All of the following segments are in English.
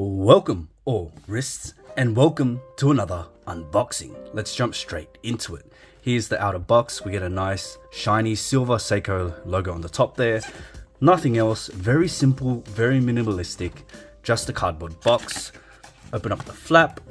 Welcome all wrists and welcome to another unboxing. Let's jump straight into it. Here's the outer box. We get a nice shiny silver Seiko logo on the top there. Nothing else, very simple, very minimalistic, just a cardboard box. Open up the flap.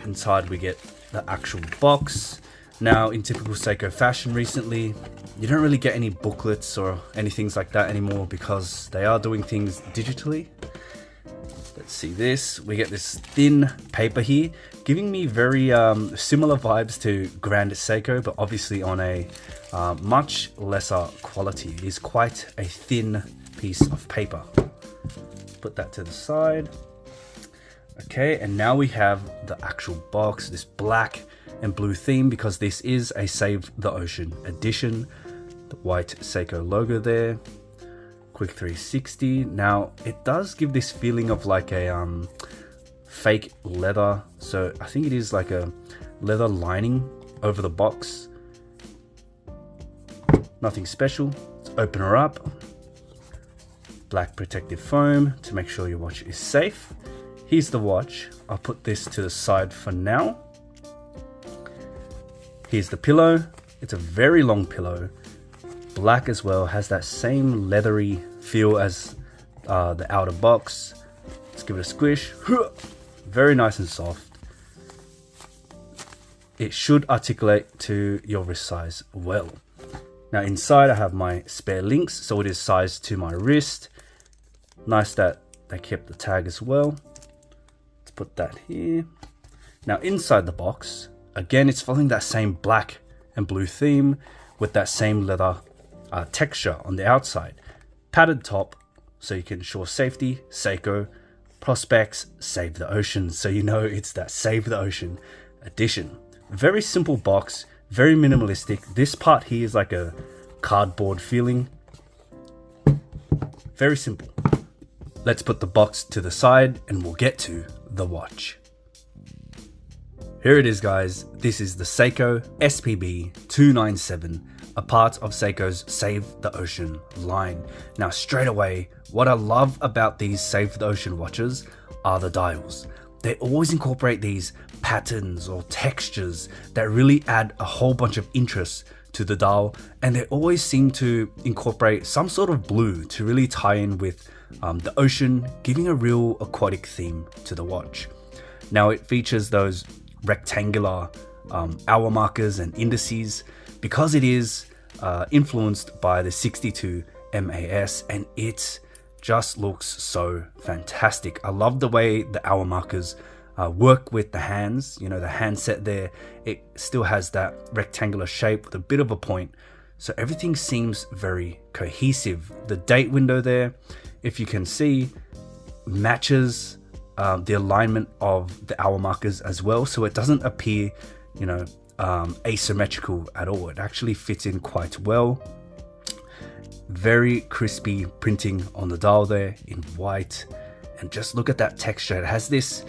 Inside we get the actual box. Now in typical Seiko fashion recently, you don't really get any booklets or anything like that anymore because they are doing things digitally. Let's see this. We get this thin paper here, giving me very similar vibes to Grand Seiko, but obviously on a much lesser quality. It is quite a thin piece of paper. Put that to the side. Okay, and now we have the actual box, this black and blue theme, because this is a Save the Ocean edition. The white Seiko logo there. Quick 360. Now it does give this feeling of like a fake leather, so I think it is like a leather lining over the box. Nothing special. Let's open her up. Black protective foam to make sure your watch is safe. Here's the watch. I'll put this to the side for now. Here's the pillow. It's a very long pillow. Black as well, has that same leathery feel as the outer box. Let's give it a squish. Very nice and soft. It should articulate to your wrist size well. Now inside I have my spare links, so it is sized to my wrist. Nice that they kept the tag as well. Let's put that here. Now inside the box, again it's following that same black and blue theme with that same leather texture on the outside. Padded top, so you can ensure safety. Seiko prospects Save the Ocean, so you know it's that Save the Ocean edition. Very simple box, very minimalistic. This part here is like a cardboard feeling. Very simple. Let's put the box to the side and we'll get to the watch. Here it is, guys. This is the Seiko SPB297, a part of Seiko's Save the Ocean line. Now straight away, what I love about these Save the Ocean watches are the dials. They always incorporate these patterns or textures that really add a whole bunch of interest to the dial, and they always seem to incorporate some sort of blue to really tie in with the ocean, giving a real aquatic theme to the watch. Now it features those rectangular hour markers and indices because it is influenced by the 62 MAS, and it just looks so fantastic. I love the way the hour markers work with the hands. You know, the handset there, it still has that rectangular shape with a bit of a point, so everything seems very cohesive. The date window there, if you can see, matches the alignment of the hour markers as well, so it doesn't appear, you know, asymmetrical at all. It actually fits in quite well. Very crispy printing on the dial there in white, and just look at that texture. It has this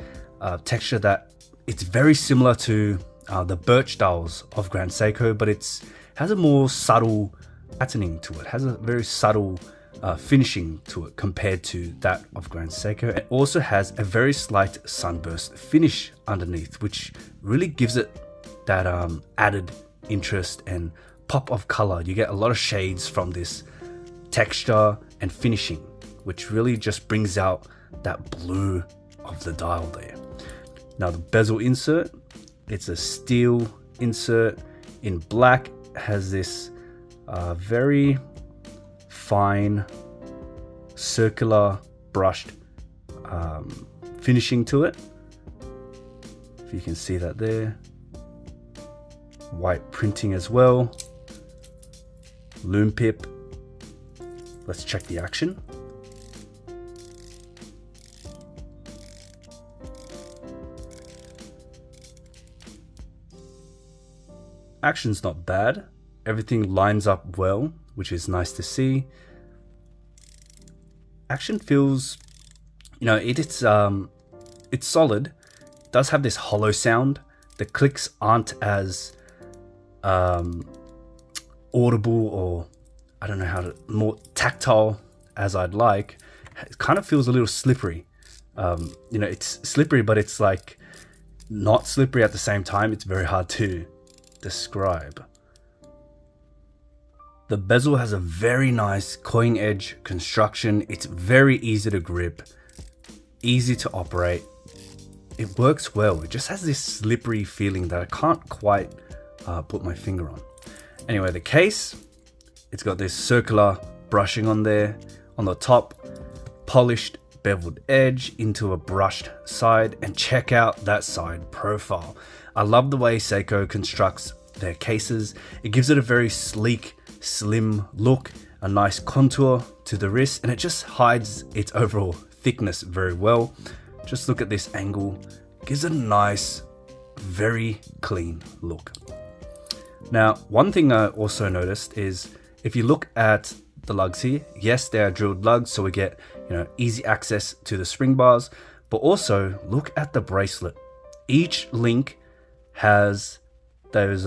texture that it's very similar to the birch dials of Grand Seiko, but it has a more subtle patterning to it. Has a very subtle finishing to it compared to that of Grand Seiko. It also has a very slight sunburst finish underneath, which really gives it that added interest and pop of color. You get a lot of shades from this texture and finishing, which really just brings out that blue of the dial there. Now the bezel insert, it's a steel insert in black, has this very fine circular brushed finishing to it. If you can see that there. White printing as well. Lume pip. Let's check the action. Action's not bad. Everything lines up well, which is nice to see. Action feels, you know, it's solid. It does have this hollow sound. The clicks aren't as audible, or I don't know how to, more tactile as I'd like. It kind of feels a little slippery You know, it's slippery, but it's like not slippery at the same time. It's very hard to describe. The bezel has a very nice coin edge construction. It's very easy to grip, easy to operate. It works well. It just has this slippery feeling that I can't quite put my finger on. Anyway, the case, it's got this circular brushing on there. On the top, polished beveled edge into a brushed side, and check out that side profile. I love the way Seiko constructs their cases. It gives it a very sleek, slim look, a nice contour to the wrist, and it just hides its overall thickness very well. Just look at this angle. It gives it a nice, very clean look. Now, one thing I also noticed is if you look at the lugs here, yes, they are drilled lugs, so we get, you know, easy access to the spring bars, but also look at the bracelet. Each link has those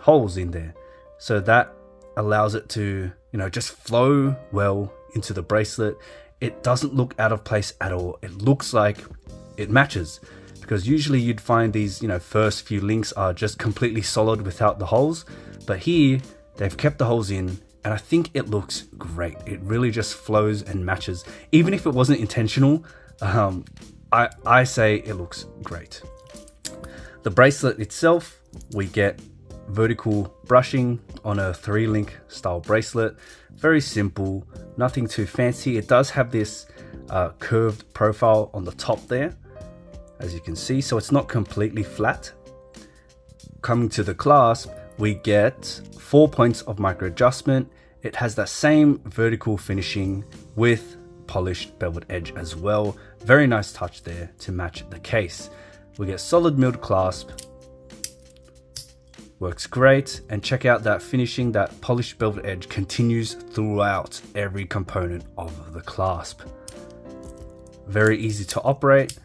holes in there, so that allows it to, you know, just flow well into the bracelet. It doesn't look out of place at all. It looks like it matches, because usually you'd find these, you know, first few links are just completely solid without the holes, but here they've kept the holes in, and I think it looks great. It really just flows and matches. Even if it wasn't intentional, I say it looks great. The bracelet itself, we get vertical brushing on a 3-link style bracelet. Very simple, nothing too fancy. It does have this curved profile on the top there, as you can see, so it's not completely flat. Coming to the clasp, we get 4 points of micro adjustment. It has that same vertical finishing with polished beveled edge as well. Very nice touch there to match the case. We get solid milled clasp. Works great, and check out that finishing. That polished beveled edge continues throughout every component of the clasp. Very easy to operate.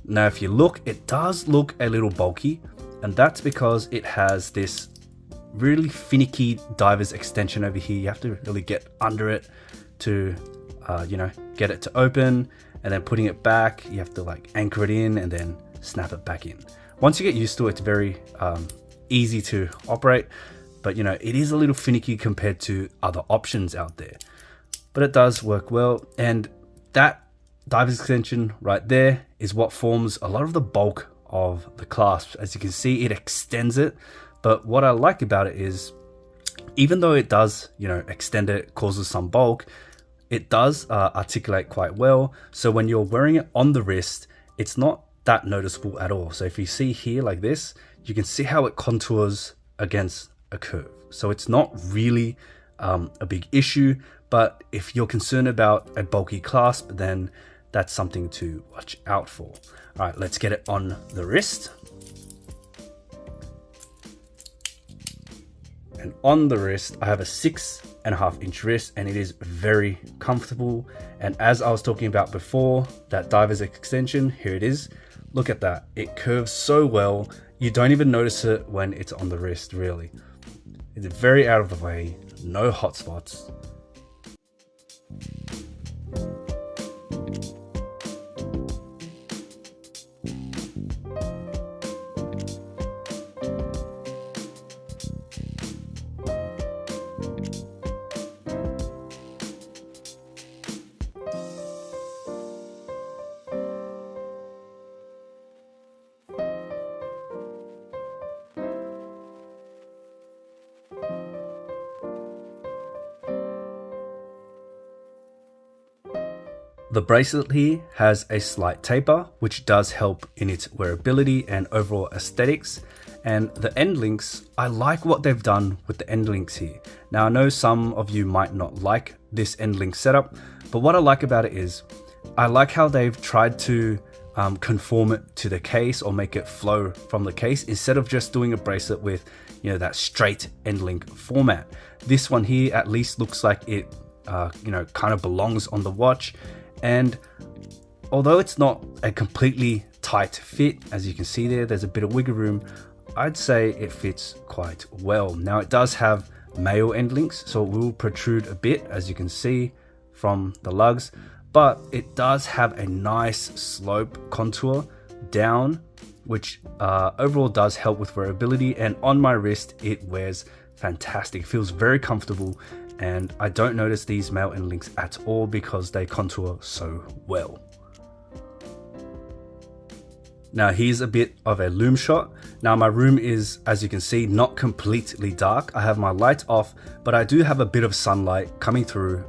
Now if you look, it does look a little bulky, and that's because it has this really finicky diver's extension over here. You have to really get under it to you know, get it to open, and then putting it back, you have to like anchor it in and then snap it back in. Once you get used to it, it's very easy to operate, but you know, it is a little finicky compared to other options out there, but it does work well. And that diver's extension right there is what forms a lot of the bulk of the clasp. As you can see, it extends it, but what I like about it is, even though it does, you know, extend it, causes some bulk, it does articulate quite well. So when you're wearing it on the wrist, it's not that noticeable at all. So if you see here like this, you can see how it contours against a curve. So it's not really a big issue, but if you're concerned about a bulky clasp, then that's something to watch out for. All right, let's get it on the wrist. And on the wrist, I have a 6.5 inch wrist, and it is very comfortable. And as I was talking about before, that diver's extension, here it is. Look at that, it curves so well. You don't even notice it when it's on the wrist, really. It's very out of the way, no hot spots. The bracelet here has a slight taper, which does help in its wearability and overall aesthetics. And the Endlinks, I like what they've done with the Endlinks here. Now I know some of you might not like this Endlink setup, but what I like about it is, I like how they've tried to conform it to the case or make it flow from the case, instead of just doing a bracelet with, you know, that straight Endlink format. This one here at least looks like it, you know, kind of belongs on the watch. And although it's not a completely tight fit, as you can see there, there's a bit of wiggle room, I'd say it fits quite well. Now it does have male end links, so it will protrude a bit, as you can see from the lugs, but it does have a nice slope contour down, which overall does help with wearability, and on my wrist it wears fantastic. It feels very comfortable, and I don't notice these male Endlinks at all because they contour so well. Now here's a bit of a Lume Shot. Now my room is, as you can see, not completely dark. I have my lights off, but I do have a bit of sunlight coming through,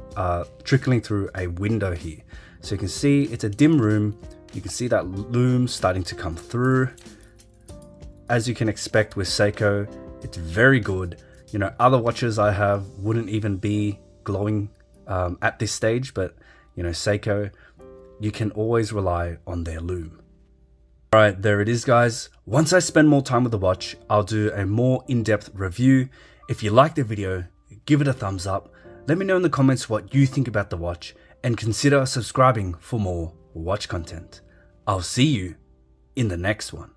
trickling through a window here. So you can see it's a dim room. You can see that lume starting to come through. As you can expect with Seiko, it's very good. You know, other watches I have wouldn't even be glowing at this stage, but you know, Seiko, you can always rely on their lume. Alright, there it is guys. Once I spend more time with the watch, I'll do a more in-depth review. If you liked the video, give it a thumbs up. Let me know in the comments what you think about the watch, and consider subscribing for more watch content. I'll see you in the next one.